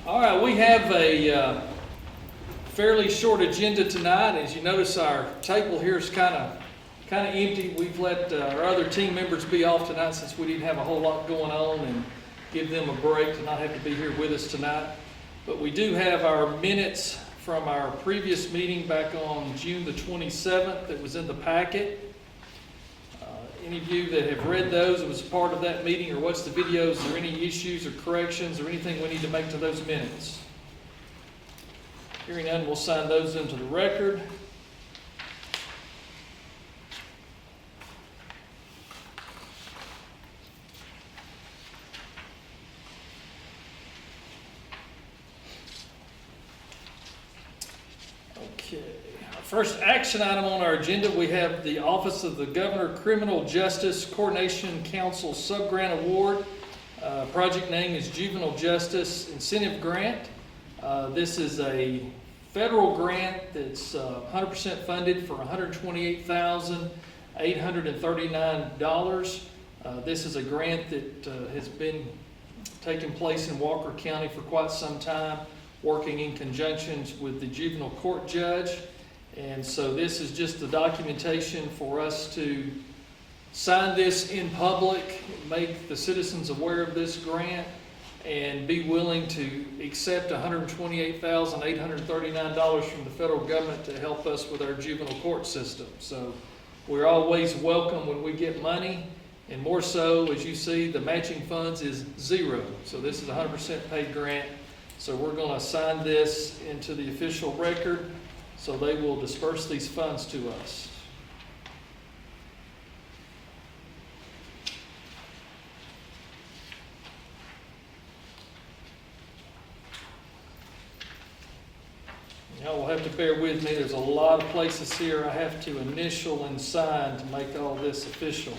All right, we have a fairly short agenda tonight. As you notice, our table here is kind of empty. We've let our other team members be off tonight since we didn't have a whole lot going on and give them a break to not have to be here with us tonight. But we do have our minutes from our previous meeting back on June the 27th that was in the packet. Any of you that have read those and was part of that meeting or watched the videos, is there any issues or corrections or anything we need to make to those minutes? Hearing none, we'll sign those into the record. Okay. First action item on our agenda, we have the Office of the Governor Criminal Justice Coordination Council Subgrant Award. Project name is Juvenile Justice Incentive Grant. This is a federal grant that's 100% funded for $128,839. This is a grant that has been taking place in Walker County for quite some time, working in conjunction with the juvenile court judge. And so this is just the documentation for us to sign this in public, make the citizens aware of this grant, and be willing to accept $128,839 from the federal government to help us with our juvenile court system. So we're always welcome when we get money, and more so, as you see, the matching funds is zero. So this is a 100% paid grant. So we're going to assign this into the official record, so they will disperse these funds to us. Y'all will have to bear with me. There's a lot of places here I have to initial and sign to make all this official.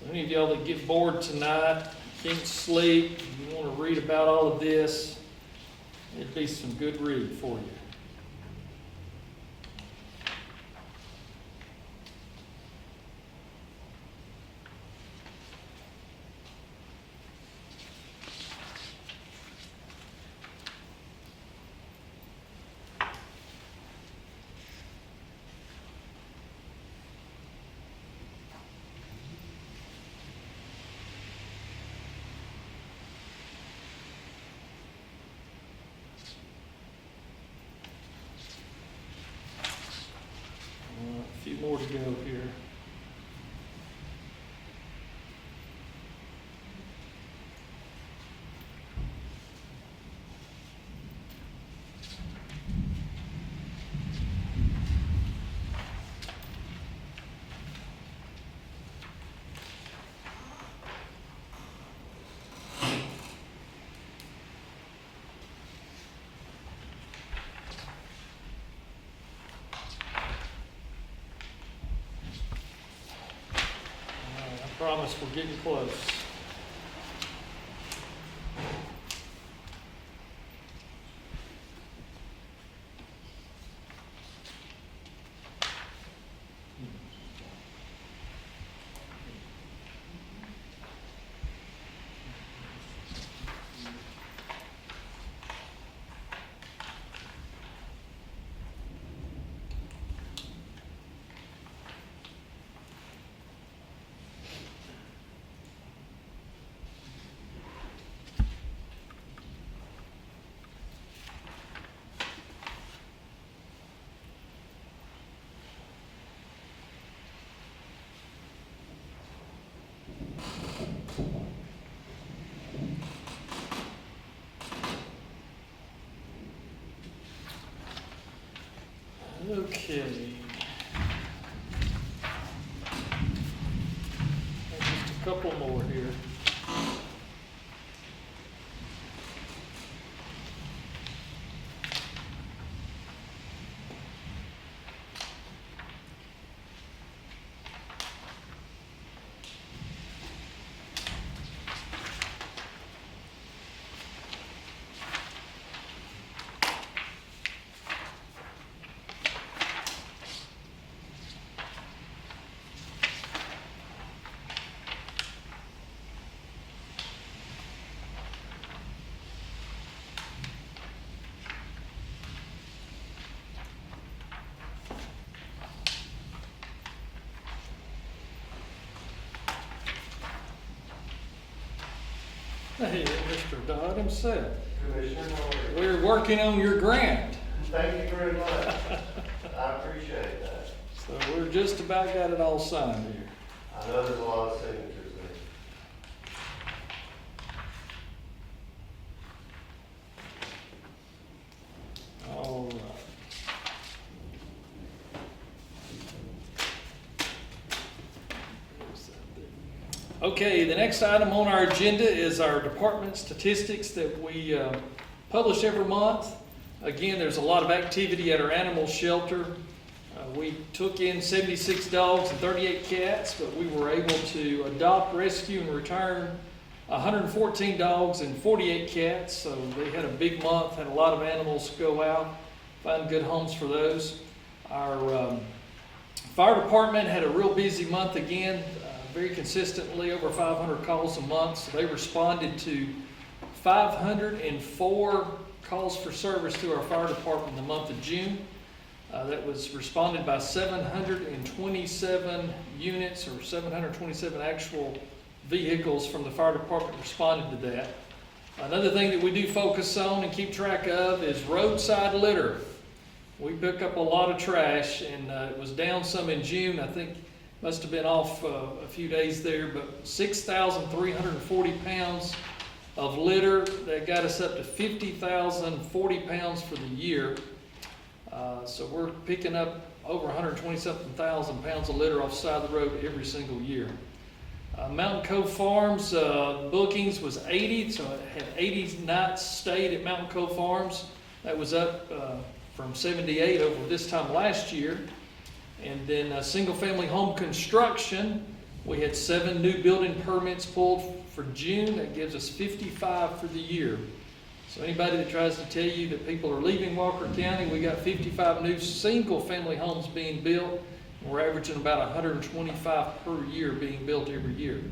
Any of y'all that get bored tonight, can't sleep, you want to read about all of this, it'd be some good read for you. A few more to go here. I promise we're getting close. Okay. Just a couple more here. Hey, Mr. Dodd himself. Commissioner, how are you? We're working on your grant, Thank you very much. I appreciate that. so we're just about got it all signed here. I know there's a lot of signatures there. All right. Okay, the next item on our agenda is our department statistics that we publish every month. Again, there's a lot of activity at our animal shelter. We took in 76 dogs and 38 cats, but we were able to adopt, rescue, and return 114 dogs and 48 cats. So they had a big month, had a lot of animals go out, find good homes for those. Our fire department had a real busy month again, very consistently over 500 calls a month. So they responded to 504 calls for service to our fire department in the month of June. That was responded by 727 units, or 727 actual vehicles from the fire department responded to that. Another thing that we do focus on and keep track of is roadside litter. We pick up a lot of trash, and it was down some in June. I think must have been off a few days there, but 6,340 pounds of litter. That got us up to 50,040 pounds for the year. So we're picking up over 120-something thousand pounds of litter off the side of the road every single year. Mountain Cove Farms bookings was 80, so it had 80 nights stayed at Mountain Cove Farms. That was up from 78 over this time last year. And then single family home construction, we had 7 new building permits pulled for June. That gives us 55 for the year. So anybody that tries to tell you that people are leaving Walker County, we got 55 new single family homes being built. We're averaging about 125 per year being built every year.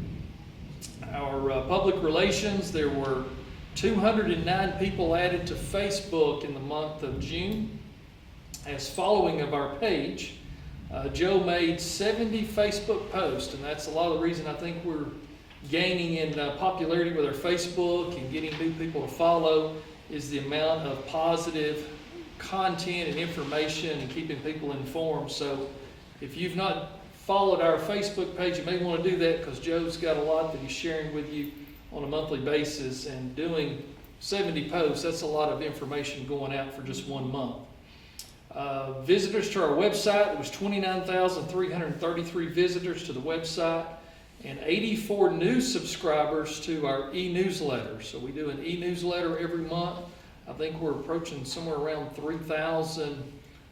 Our public relations, there were 209 people added to Facebook in the month of June. As following of our page, Joe made 70 Facebook posts, and that's a lot of the reason I think we're gaining in popularity with our Facebook and getting new people to follow, is the amount of positive content and information and keeping people informed. So if you've not followed our Facebook page, you may want to do that, because Joe's got a lot that he's sharing with you on a monthly basis, and doing 70 posts, that's a lot of information going out for just 1 month. Visitors to our website, there was 29,333 visitors to the website, and 84 new subscribers to our e-newsletter. So we do an e-newsletter every month. I think we're approaching somewhere around 3,000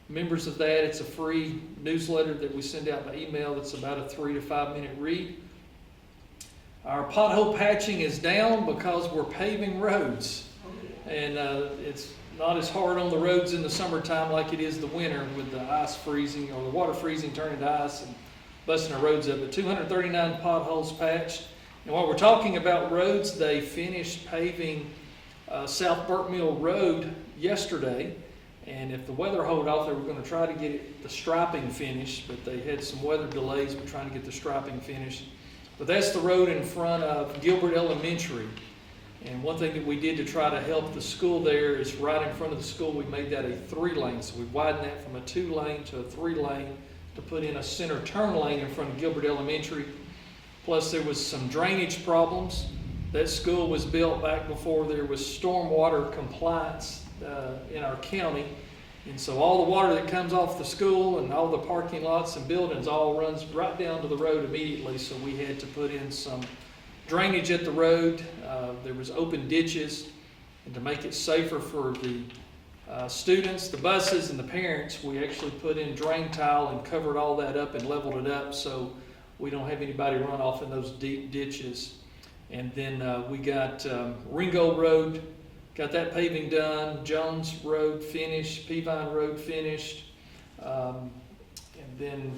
members of that. It's a free newsletter that we send out by email. That's about a 3 to 5 minute read. Our pothole patching is down because we're paving roads, and it's not as hard on the roads in the summertime like it is the winter, with the ice freezing, or the water freezing turning to ice and busting our roads up. But 239 potholes patched. And while we're talking about roads, they finished paving South Burke Mill Road yesterday. And if the weather hold off, they were going to try to get the striping finished, but they had some weather delays with trying to get the striping finished. But that's the road in front of Gilbert Elementary. And one thing that we did to try to help the school there is, right in front of the school, we made that a 3-lane. So we widened that from a 2-lane to a 3-lane to put in a center turn lane in front of Gilbert Elementary. Plus there was some drainage problems. That school was built back before there was stormwater compliance in our county. And so all the water that comes off the school and all the parking lots and buildings all runs right down to the road immediately. So we had to put in some drainage at the road. There was open ditches, and to make it safer for the students, the buses, and the parents, we actually put in drain tile and covered all that up and leveled it up so we don't have anybody run off in those deep ditches. And then we got Ringgold Road, got that paving done, Jones Road finished, Peavine Road finished, and then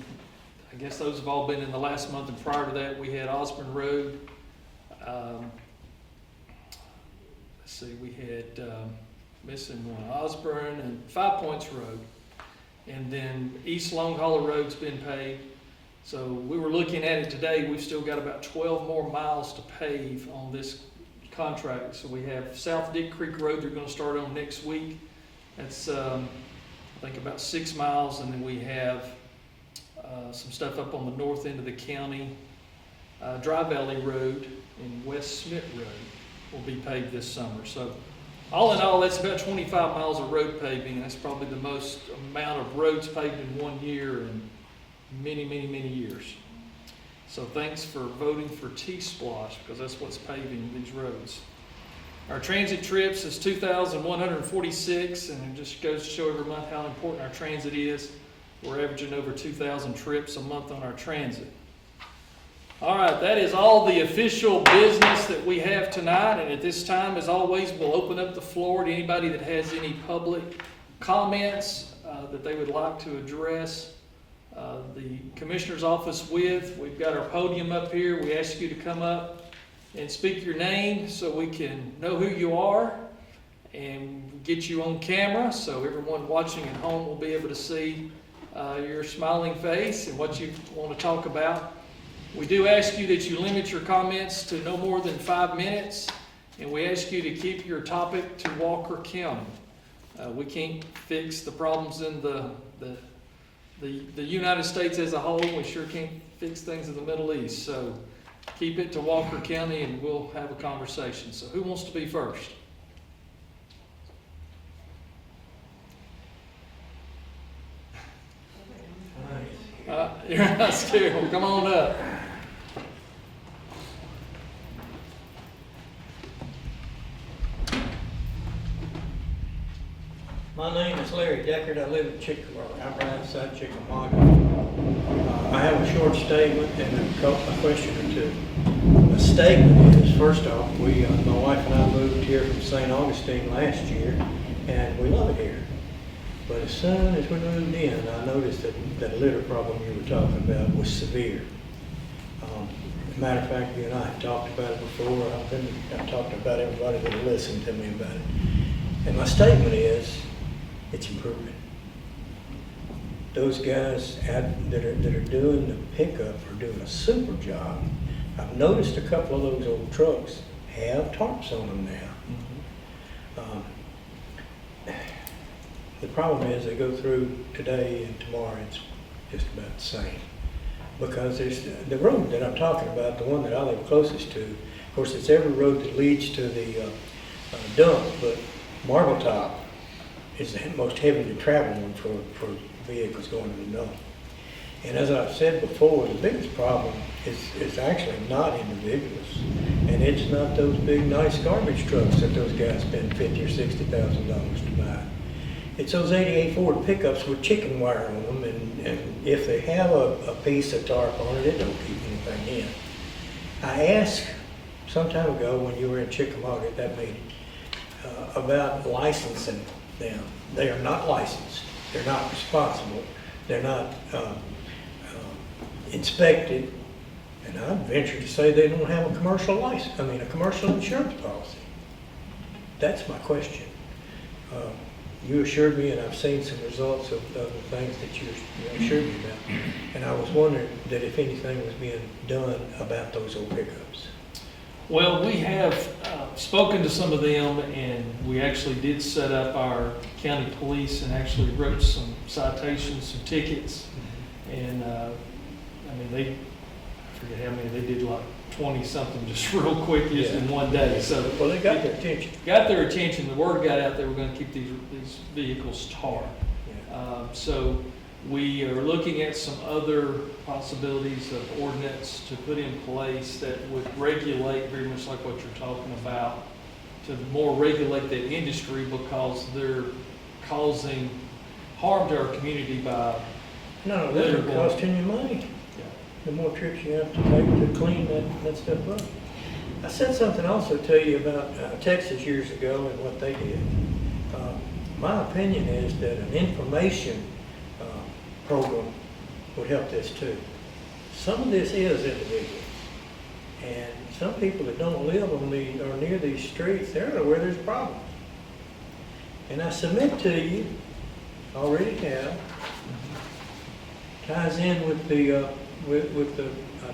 I guess those have all been in the last month. And prior to that, we had Osborne Road. Let's see, we had missing one, Osborne and 5 Points Road, and then East Long Hollow Road's been paved. So we were looking at it today. We've still got about 12 more miles to pave on this contract. So we have South Dick Creek Road they're gonna start on next week. That's, I think about 6 miles, and then we have some stuff up on the north end of the county. Dry Valley Road and West Smith Road will be paved this summer. So all in all, that's about 25 miles of road paving. That's probably the most amount of roads paved in 1 year in many, many, many years. So thanks for voting for T-Splosh, because that's what's paving these roads. Our transit trips is 2,146, and it just goes to show every month how important our transit is. We're averaging over 2,000 trips a month on our transit. All right, that is all the official business that we have tonight, and at this time, as always, we'll open up the floor to anybody that has any public comments that they would like to address the Commissioner's office with. We've got our podium up here. We ask you to come up and speak your name so we can know who you are and get you on camera so everyone watching at home will be able to see your smiling face and what you want to talk about. We do ask you that you limit your comments to no more than 5 minutes, and we ask you to keep your topic to Walker County. We can't fix the problems in the United States as a whole. We sure can't fix things in the Middle East. So keep it to Walker County, and we'll have a conversation. So who wants to be first? You're not scared. Well, come on up. My name is Larry Deckard. I live in Chickamauga. I'm right outside Chickamauga. I have a short statement and a question or two. The statement is, first off, my wife and I moved here from St. Augustine last year, and we love it here. But as soon as we moved in, I noticed that that litter problem you were talking about was severe. As a matter of fact, you and I have talked about it before. I've talked about everybody that listened to me about it. And my statement is, it's improving. Those guys that are doing the pickup are doing a super job. I've noticed a couple of those old trucks have tarps on them now. The problem is they go through today and tomorrow, it's just about the same. Because there's the road that I'm talking about, the one that I live closest to, of course it's every road that leads to the dump, but Marble Top is the most heavily traveled one for vehicles going to the dump. And as I've said before, the biggest problem is actually not individuals, and it's not those big nice garbage trucks that those guys spend $50,000 or $60,000 to buy. It's those 88 Ford pickups with chicken wire on them, and if they have a piece of tarp on it, it don't keep anything in. I asked some time ago when you were in Chickamauga at that meeting about licensing them. They are not licensed. They're not responsible. They're not inspected, and I venture to say they don't have a commercial license. I mean, a commercial insurance policy. That's my question. You assured me, and I've seen some results of the things that you assured me about, and I was wondering that if anything was being done about those old pickups. Well, we have spoken to some of them, and we actually did set up our county police and actually wrote some citations, some tickets. And I mean, I forget how many, they did like 20 something just real quick just in one day. So Well, they got their attention. Got their attention. The word got out there we're going to keep these vehicles tarred. Yeah. So we are looking at some other possibilities of ordinance to put in place that would regulate, very much like what you're talking about, to more regulate that industry, because they're causing harm to our community by No, they're costing you money. Yeah. The more trips you have to take to clean that stuff up. I said something also to you about Texas years ago and what they did. My opinion is that an information program would help this too. Some of this is individual, and some people that don't live on or near these streets, they're aware there's a problem. And I submit to you, already have, ties in with the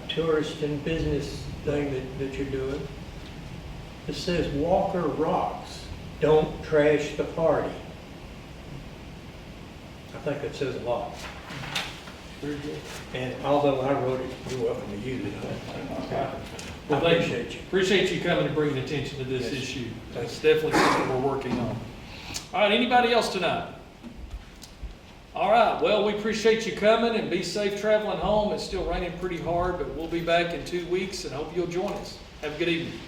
tourist and business thing that you're doing. It says Walker Rocks, don't trash the party. I think that says a lot. Very good. And although I wrote it, you're welcome to use it. I Well, thank you. appreciate you. Appreciate you coming and bringing attention to this Yes. issue. That's definitely something we're working on. All right, anybody else tonight? All right, well, we appreciate you coming and be safe traveling home. It's still raining pretty hard, but we'll be back in 2 weeks and hope you'll join us. Have a good evening.